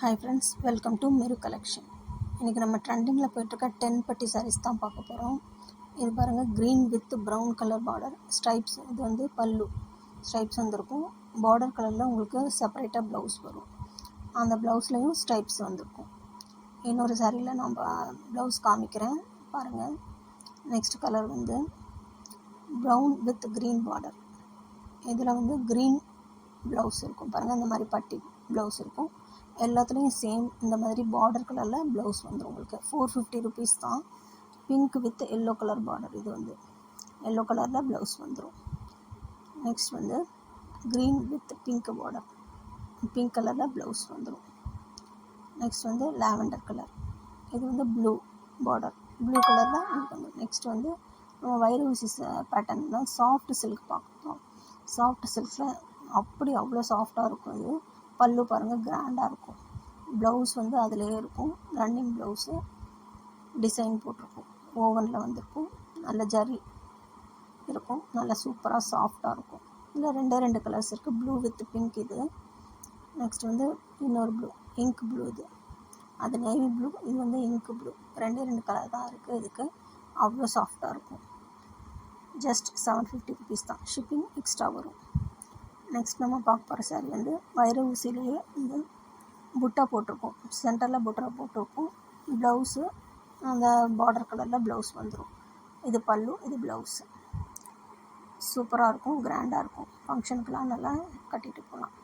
Hi friends, welcome to Meru collection. இன்றைக்கி நம்ம ட்ரெண்டிங்கில் போய்ட்டுருக்க 10 பட்டி சாரீஸ் தான் பார்க்க போகிறோம். இது பாருங்கள், green with brown colour border stripes. இது வந்து பல்லு ஸ்ட்ரைப்ஸ் வந்திருக்கும். பார்டர் கலரில் உங்களுக்கு செப்பரேட்டாக ப்ளவுஸ் வரும். அந்த ப்ளவுஸ்லேயும் ஸ்ட்ரைப்ஸ் வந்திருக்கும். இன்னொரு சாரியில் நான் ப்ளவுஸ் காமிக்கிறேன் பாருங்கள். நெக்ஸ்ட் கலர் வந்து ப்ரௌன் வித் க்ரீன் பார்டர். இதில் வந்து க்ரீன் ப்ளவுஸ் இருக்கும் பாருங்கள். இந்த மாதிரி பட்டி ப்ளவுஸ் இருக்கும். எல்லாத்துலேயும் சேம் இந்த மாதிரி பார்டர் கலரில் ப்ளவுஸ் வந்துடும். உங்களுக்கு 450 ருபீஸ் தான். Pink with yellow colour border. இது வந்து எல்லோ கலரில் ப்ளவுஸ் வந்துடும். நெக்ஸ்ட் வந்து green with pink border, pink கலரில் ப்ளவுஸ் வந்துடும். நெக்ஸ்ட் வந்து லாவெண்டர் கலர். இது வந்து ப்ளூ பார்டர், ப்ளூ கலரில் வந்துடும். நெக்ஸ்ட் வந்து நம்ம வைர ஊசி பேட்டர்னில் சாஃப்ட் சில்க் பார்க்குறோம். சாஃப்ட் சில்கில் அப்படி அவ்வளோ சாஃப்டாக இருக்கும். இது பல்லு பாருங்கள், கிராண்டாக இருக்கும். ப்ளவுஸ் வந்து அதிலே இருக்கும். ரன்னிங் ப்ளவுஸு டிசைன் போட்டிருக்கும். ஓவனில் வந்திருக்கும். நல்ல ஜரி இருக்கும். நல்ல சூப்பராக சாஃப்டாக இருக்கும். இதில் ரெண்டு கலர்ஸ் இருக்குது, ப்ளூ வித் பிங்க். இது நெக்ஸ்ட் வந்து இன்னொரு ப்ளூ, இங்க் ப்ளூ. இது அது நேவி ப்ளூ, இது வந்து இங்க் ப்ளூ. ரெண்டு கலர் தான் இருக்குது. இதுக்கு அவ்வளோ சாஃப்டாக இருக்கும். ஜஸ்ட் 750 ருபீஸ் தான். ஷிப்பிங் எக்ஸ்ட்ரா வரும். நெக்ஸ்ட் நம்ம பார்க்க போகிற சாரீ வந்து வைர ஊசிலேயே இந்த புட்டா போட்டிருக்கும். சென்டரில் புட்டா போட்டிருக்கும். ப்ளவுஸு அந்த பார்டர் கலரில் ப்ளவுஸ் வந்துடும். இது பல்லு, இது ப்ளவுஸு. சூப்பராக இருக்கும், கிராண்டாக இருக்கும். ஃபங்க்ஷனுக்கெலாம் நல்லா கட்டிட்டு போகலாம்.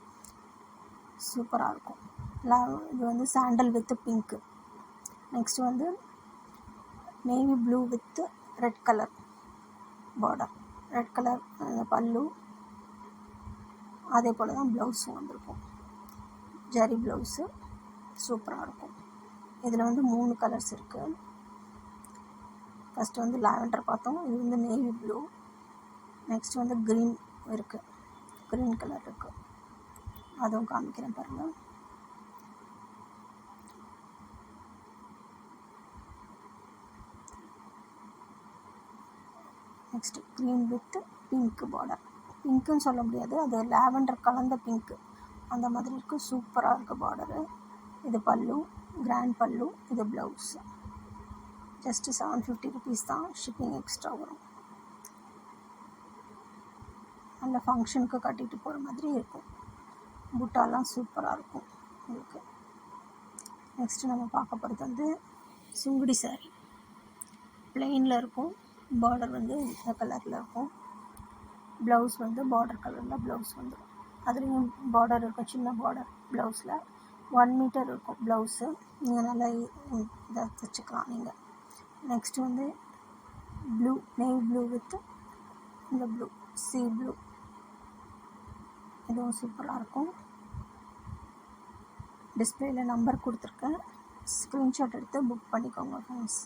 சூப்பராக இருக்கும். இது வந்து சாண்டல் வித் பிங்க்கு. நெக்ஸ்ட் வந்து navy blue with red colour border. Red colour பல்லு, அதே போல் தான் ப்ளவுஸும் வந்திருக்கும். ஜரி ப்ளவுஸு சூப்பராக இருக்கும். இதில் வந்து 3 கலர்ஸ் இருக்குது. ஃபஸ்ட்டு வந்து லாவெண்டர் பார்த்தோம். இது வந்து நேவி ப்ளூ. நெக்ஸ்ட் வந்து க்ரீன் இருக்குது, க்ரீன் கலர் இருக்குது. அதுவும் காமிக்கிறேன் பாருங்கள். Next green with pink border. பிங்க்குன்னு சொல்ல முடியாது, அது லாவெண்டர் கலந்த பிங்க்கு அந்த மாதிரி இருக்குது. சூப்பராக இருக்குது பார்டரு. இது பல்லு, கிராண்ட் பல்லு. இது ப்ளவுஸு. ஜஸ்ட்டு 750 ருபீஸ் தான். ஷிப்பிங் எக்ஸ்ட்ரா வரும். நல்ல ஃபங்க்ஷனுக்கு கட்டிட்டு போகிற மாதிரி இருக்கும். புட்டாலாம் சூப்பராக இருக்கும் உங்களுக்கு. நெக்ஸ்ட்டு நம்ம பார்க்க போகிறது வந்து சுங்குடி சாரீ. ப்ளெயினில் இருக்கும். பார்டர் வந்து இந்த கலரில் இருக்கும். ப்ளவுஸ் வந்து பார்டர் கலரில் ப்ளவுஸ் வந்துடும். அதுலேயும் பார்டர் இருக்கும், சின்ன பார்டர். ப்ளவுஸில் 1 மீட்டர் இருக்கும் ப்ளவுஸு. நீங்கள் நல்லா இதை தைச்சிக்கலாம் நீங்கள். நெக்ஸ்ட் வந்து ப்ளூ, நேவி ப்ளூ வித் இந்த ப்ளூ, சி ப்ளூ. இதுவும் சூப்பராக இருக்கும். டிஸ்பிளேயில் நம்பர் கொடுத்துருக்கேன், ஸ்க்ரீன்ஷாட் எடுத்து புக் பண்ணிக்கோங்க ஃப்ரெண்ட்ஸ்.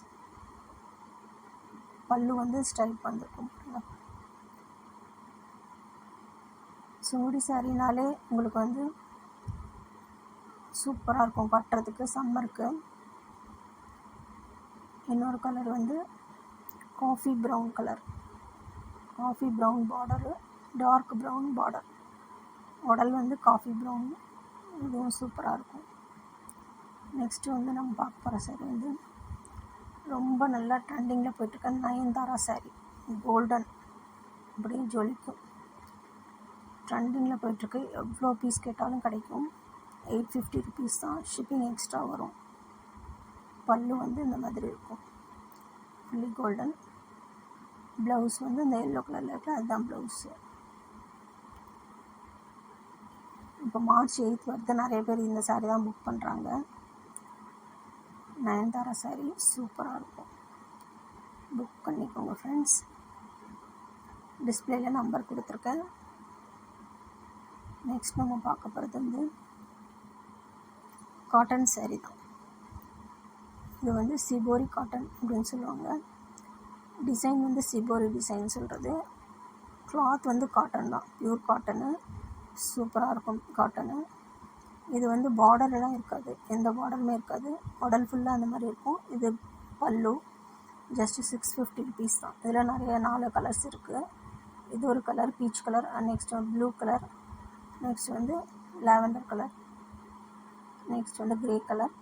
பல்லு வந்து ஸ்ட்ரைப் வந்திருக்கும். சுங்குடி சாரினாலே உங்களுக்கு வந்து சூப்பராக இருக்கும் கட்டுறதுக்கு சம்மருக்கு. இன்னொரு கலர் வந்து coffee brown colour. Coffee brown border, dark brown border. உடல் வந்து காஃபி ப்ரௌன். இதுவும் சூப்பராக இருக்கும். நெக்ஸ்ட்டு வந்து நம்ம பார்க்க போகிற சாரி வந்து ரொம்ப நல்லா ட்ரெண்டிங்கில் போய்ட்டுருக்க நயன்தாரா சாரீ. கோல்டன் அப்படியே ஜொலிக்கும். ட்ரெண்டிங்கில் போய்ட்டுருக்கு. எவ்வளோ பீஸ் கேட்டாலும் கிடைக்கும். 850 ருபீஸ் தான். ஷிப்பிங் எக்ஸ்ட்ரா வரும். பல்லு வந்து இந்த மாதிரி இருக்கும், ஃபுல்லி கோல்டன். ப்ளவுஸ் வந்து இந்த எல்லோ கலரில் இருக்குது, அதுதான் ப்ளவுஸு. இப்போ March 8 வருது. நிறைய பேர் இந்த சாரீ தான் புக் பண்ணுறாங்க. நயன்தாரா சாரீ சூப்பராக இருக்கும். புக் பண்ணிக்கோங்க ஃப்ரெண்ட்ஸ். டிஸ்பிளேயில் நம்பர் கொடுத்துருக்கேன். நெக்ஸ்ட் நம்ம பார்க்க போகிறது வந்து காட்டன் சாரீ தான். இது வந்து சிபோரி காட்டன் அப்படின்னு சொல்லுவாங்க. டிசைன் வந்து சிபோரி டிசைன் சொல்கிறது. கிளாத் வந்து காட்டன் தான், பியூர் காட்டனு. சூப்பராக இருக்கும் காட்டனு. இது வந்து பார்டரெல்லாம் இருக்காது, எந்த பார்டருமே இருக்காது. உடல் ஃபுல்லாக அந்த மாதிரி இருக்கும். இது பல்லு. ஜஸ்ட்டு 650 ருபீஸ் தான். இதில் நிறைய 4 கலர்ஸ் இருக்குது. இது ஒரு colour peach colour. Next blue colour. Next வந்து லாவெண்டர் கலர். நெக்ஸ்ட் வந்து grey colour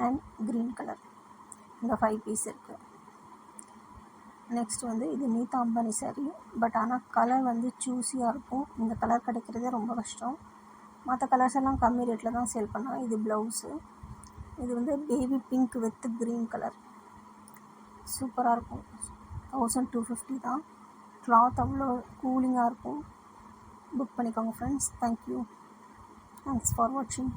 and green colour. இந்த 5 பீஸ் இருக்குது. நெக்ஸ்ட் வந்து இது நீதா அம்பானி சாரீ. பட் ஆனால் கலர் வந்து சூஸியாக இருக்கும். இந்த கலர் கிடைக்கிறதே ரொம்ப கஷ்டம். மற்ற கலர்ஸ் எல்லாம் கம்மி ரேட்டில் தான் சேல் பண்ணாங்க. இது ப்ளவுஸு. இது வந்து baby pink with green colour. சூப்பராக இருக்கும். 1250 தான். கிளாத் அவ்வளோ கூலிங்காக இருக்கும். புக் பண்ணிக்கோங்க ஃப்ரெண்ட்ஸ். தேங்க்யூ. தேங்க்ஸ் ஃபார் வாட்சிங்.